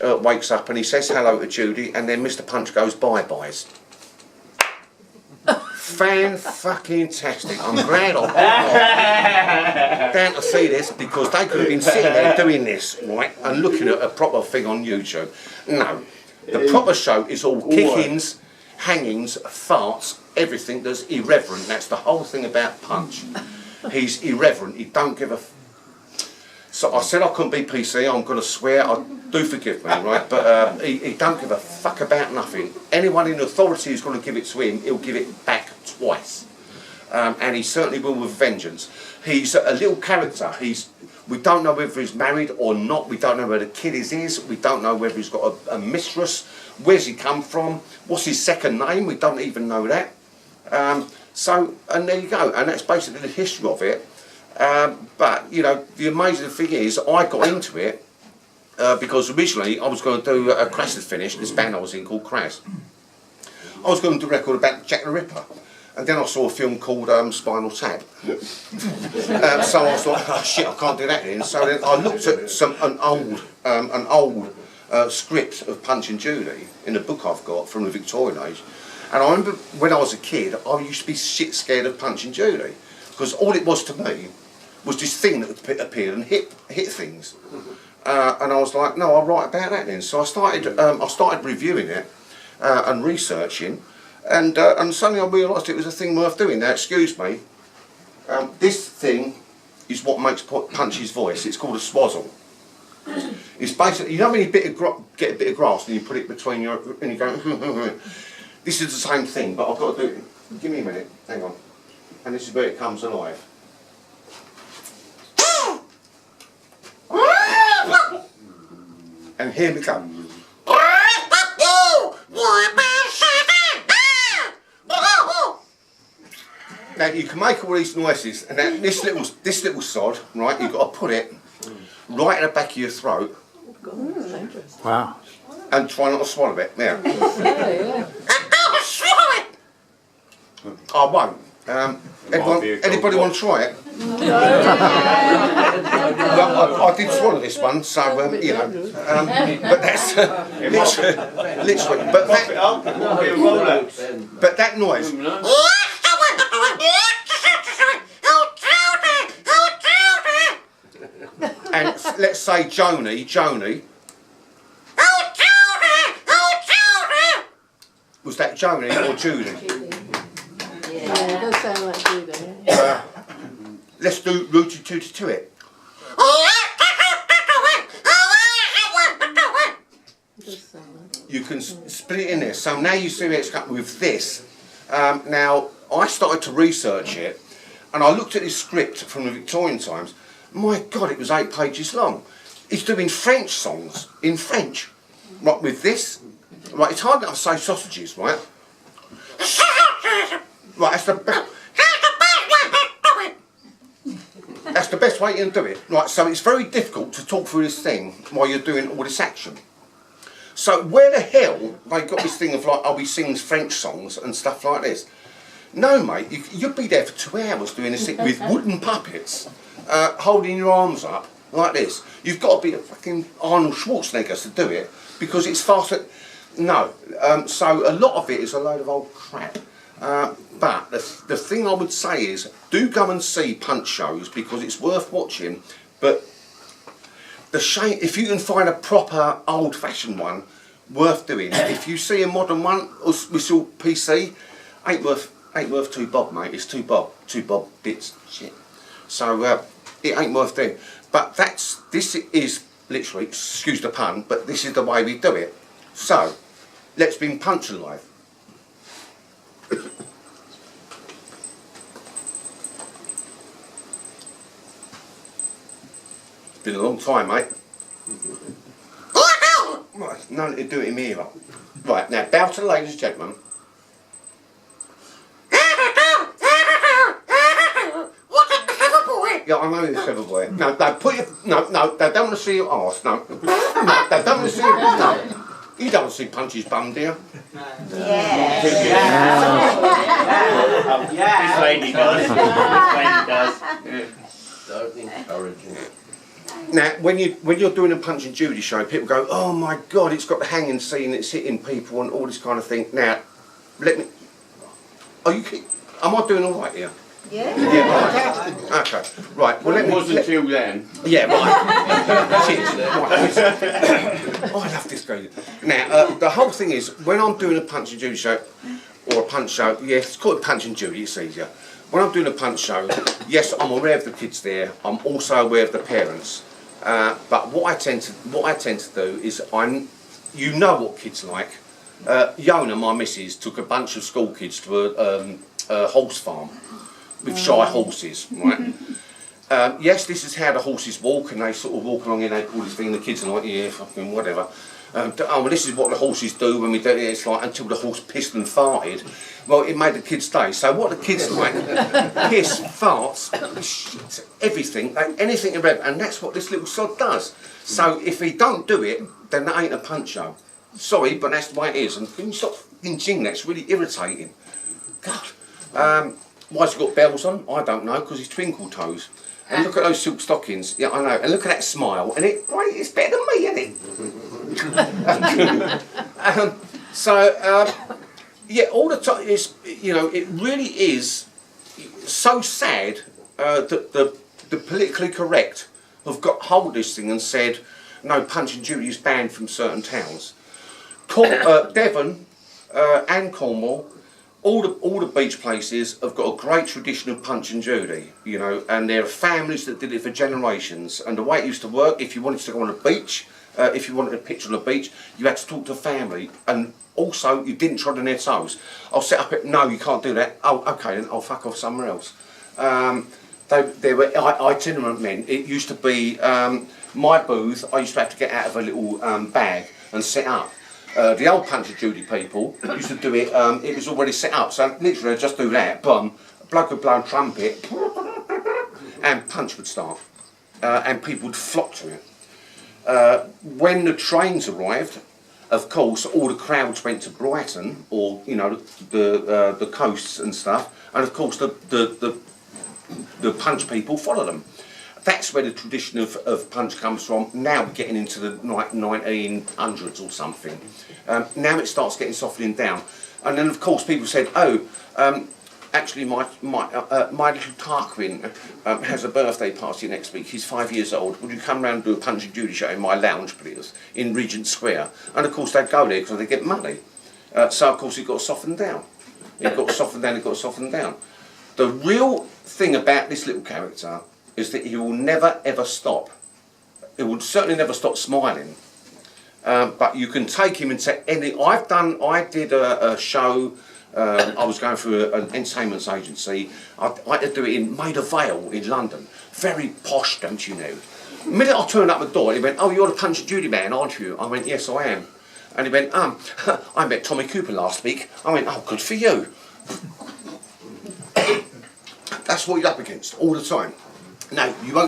wakes up and he says hello to Judy, and then Mr. Punch goes bye-byes. Fan-fucking-tastic. I'm glad I down to see this, because they could have been sitting there doing this, right, and looking at a proper thing on YouTube. No, the proper show is all kick-ins, hangings, farts, everything that's irreverent. That's the whole thing about Punch. He's irreverent. He don't give a... So I said I couldn't be PC. I'm going to swear. Do forgive me, right? But he don't give a fuck about nothing. Anyone in authority who's going to give it to him, he'll give it back twice. And he certainly will with vengeance. He's a little character. We don't know whether he's married or not. We don't know where the kid is. We don't know whether he's got a mistress. Where's he come from? What's his second name? We don't even know that. So, and there you go. And that's basically the history of it. But, you know, the amazing thing is, I got into it because originally I was going to do a Crass had finished, this band I was in called Crass. I was going to do a record about Jack the Ripper, and then I saw a film called Spinal Tap. So I was like, oh shit, I can't do that then. So then I looked at an old script of Punch and Judy in a book I've got from the Victorian age, and I remember when I was a kid, I used to be shit scared of Punch and Judy, because all it was to me was this thing that appeared and hit things. And I was like, no, I'll write about that then. So I started reviewing it and researching, and suddenly I realised it was a thing worth doing. Now, excuse me, this thing is what makes Punch's voice. It's called a swazzle. It's basically, you know when you get a bit of grass and you put it between your, and you go, this is the same thing, but I've got to do it. Give me a minute, hang on. And this is where it comes alive. And here we go. Now you can make all these noises, and now this little sod, right? You've got to put it right in the back of your throat. Wow. And try not to swallow it. Now. I won't. Anybody want to try it? Well, I did swallow this one, so you know. But that's literally. But that noise. And let's say Joni. Was that Joni or Judy? Yeah, it does sound like Judy. Let's do Rooty Tooty to it. You can split it in there. So now you see where it's cut with this. Now, I started to research it, and I looked at this script from the Victorian times. My God, it was 8 pages long. He's doing French songs in French. Right, with this. Right, it's hard enough to say sausages, right? Right, that's the best way you can do it. Right, so it's very difficult to talk through this thing while you're doing all this action. So where the hell they got this thing of like, oh, he sings French songs and stuff like this? No, mate, you'd be there for 2 hours doing this thing with wooden puppets, holding your arms up like this. You've got to be a fucking Arnold Schwarzenegger to do it, because it's faster. No, so a lot of it is a load of old crap. But the thing I would say is, do go and see Punch shows, because it's worth watching. But the shame, if you can find a proper old-fashioned one, worth doing. If you see a modern one, with your PC, ain't worth 2 bob, mate. It's 2 bob bits, shit. So it ain't worth doing. But this is literally, excuse the pun, but this is the way we do it. So let's bring Punch alive. It's been a long time, mate. Right, none to do it in me either. Right, now bow to the ladies and gentlemen. Yeah, I know you're a clever boy. No, put your... No, they don't want to see your arse, no. No, they don't want to see your... No. You don't want to see Punch's bum, do you? Yeah. This lady does. This lady does. So encouraging. Now, when you're doing a Punch and Judy show, people go, "Oh my God, it's got the hanging scene, it's hitting people and all this kind of thing." Now, let me. Am I doing all right here? Yeah. Yeah. Right. Okay. Right. Well, let me. Wasn't until then. Yeah. Right. Cheers. Right. Oh, I love this guy. Now, the whole thing is when I'm doing a Punch and Judy show or a punch show. Yes, it's called Punch and Judy. It's easier. When I'm doing a punch show, yes, I'm aware of the kids there. I'm also aware of the parents. But what I tend to do is you know what kids like. Yona, my missus, took a bunch of school kids to a horse farm with shy horses, right? Yes, this is how the horses walk, and they sort of walk along and they call this thing. The kids are like, yeah, fucking whatever. Oh, well, this is what the horses do when we do it. It's like until the horse pissed and farted. Well, it made the kids stay. So what the kids like, piss, farts, shit, everything, anything irreverent, and that's what this little sod does. So if he don't do it, then that ain't a punch show. Sorry, but that's the way it is. And can you stop fucking that's really irritating. God. Why's he got bells on? I don't know, because he's twinkle toes. And look at those silk stockings. Yeah, I know. And look at that smile. And it's better than me, isn't it? Yeah, all the time, it really is so sad that the politically correct have got hold of this thing and said, no, Punch and Judy is banned from certain towns. Devon and Cornwall, all the beach places have got a great tradition of Punch and Judy, and there are families that did it for generations. And the way it used to work, if you wanted to go on a beach, if you wanted a picture on the beach, you had to talk to family, and also you didn't tread on their toes. I'll set up it. No, you can't do that. Oh, okay, then I'll fuck off somewhere else. They were itinerant men. It used to be my booth. I used to have to get out of a little bag and set up. The old Punch and Judy people used to do it. It was already set up, so literally I'd just do that. Boom, a bloke would blow a trumpet, and Punch would start, and people would flock to it. When the trains arrived, of course, all the crowds went to Brighton, or the coasts and stuff, and of course the Punch people followed them. That's where the tradition of Punch comes from. Now we're getting into the 1900s or something. Now it starts getting softening down, and then of course people said, "Oh, actually, my little Tarquin has a birthday party next week. He's 5 years old. Would you come round and do a Punch and Judy show in my lounge, please, in Regent Square?" And of course they'd go there because they get money. So of course it got softened down. It got softened down. It got softened down. The real thing about this little character is that he will never ever stop. He will certainly never stop smiling. But you can take him into any. I did a show. I was going through an entertainment agency. I had to do it in Maida Vale in London. Very posh, don't you know? The minute I turned up the door, he went, "Oh, you're the Punch and Judy man, aren't you?" I went, "Yes, I am." And he went, "I met Tommy Cooper last week." I went, "Oh, good for you." That's what you're up against all the time. No, you won't.